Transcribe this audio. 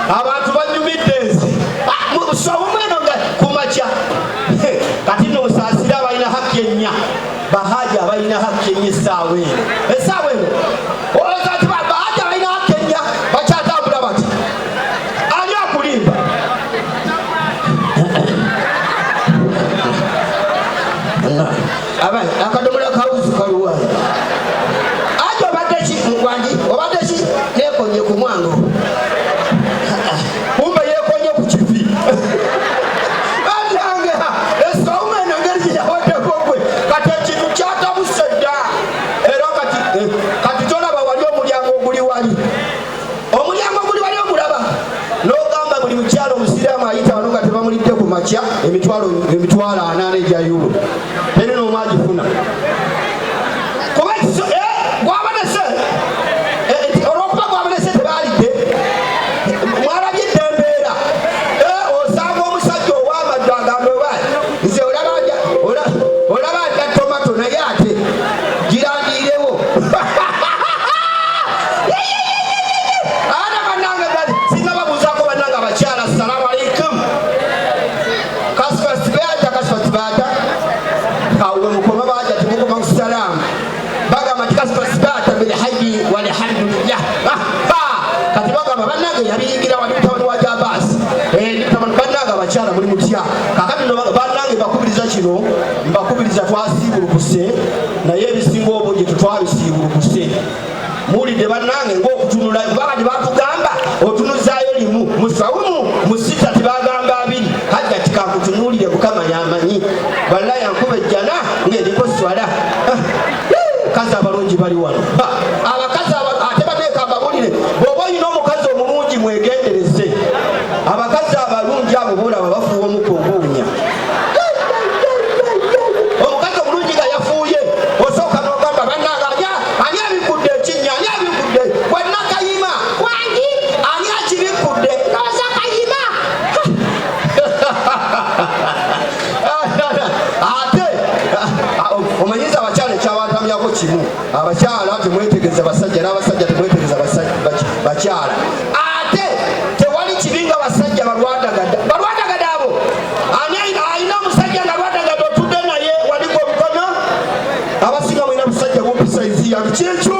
abantu banyumidde somweno nga kumacha kati no sasira balina haki ennya bahaja balina haki ennya essaawa eno olowooza ti bahaja balina haki ennya bakyatambula bati ani akulimba akadomola kawuzi kaluwayo aje obadde ki mugwanji obadde ki nekonye ku mwango kumbe yekonye ku kifi anange esaume nangeri gyeyawaddekogwe kati ekintu kyatabuse dda era kati tolaba wali omulyango oguli wali omulaba n'ogamba buli mukyalo omusiraamu ayita wano nga tebamulidde ku makya emitwalo 40 egya euro eri n'omwagifuna kuba gwabonese olwokuba gwabonese tebalidde mwalabye edembeera osanga omusajja ow'amaddu agambe obaali nze olaba adda tomato naye ate girandiirewo ana bannange singa babuuzaako bannange abakyala assalamu alaikum kasifasibata awe mukoma baja timukoma kusalamu bagamba ti kasifasibata bilhaji walhamdulillah kati bagamba bannange yabiyingira wali mutabani wa jabasi mutabani bannange abakyala muli mutya kakati bannange mbakubiriza kino mbakubiriza twasiibulukuse naye ebisinga obungi tetwabisiibulukuse muwulidde bannange ngaokutunula babadi batugamba otunuzaayo limu musawumu musita tibagamba abiri hajja tikakutunuulire mukama yamanyi wallahi yankuba ejjana ng'eriko swala kazi abalungi bali wano abakazi ate bateeka mbabulire bw'oba olina omukazi omulungi mwegendereze abakazi abalungi abo boolaba bafuuwa omuka oguunya omukazi omulungi nga yafuuye osooka n'ogamba bannange ani abikudde ekinnya ani abikudde wennakayima wangi ani akibikudde kaza kayima ate omanyiza abakyala ekyabantamyako kimu abakyala temwetegereza basajja n'abasajja temwetegereza bakyala ate tewali kibi nga basajja balwadagada abo alina omusajja nga lwadagada otudde naye waliko omukono abasinga mulina musajja bumpi saizi yange kyekyo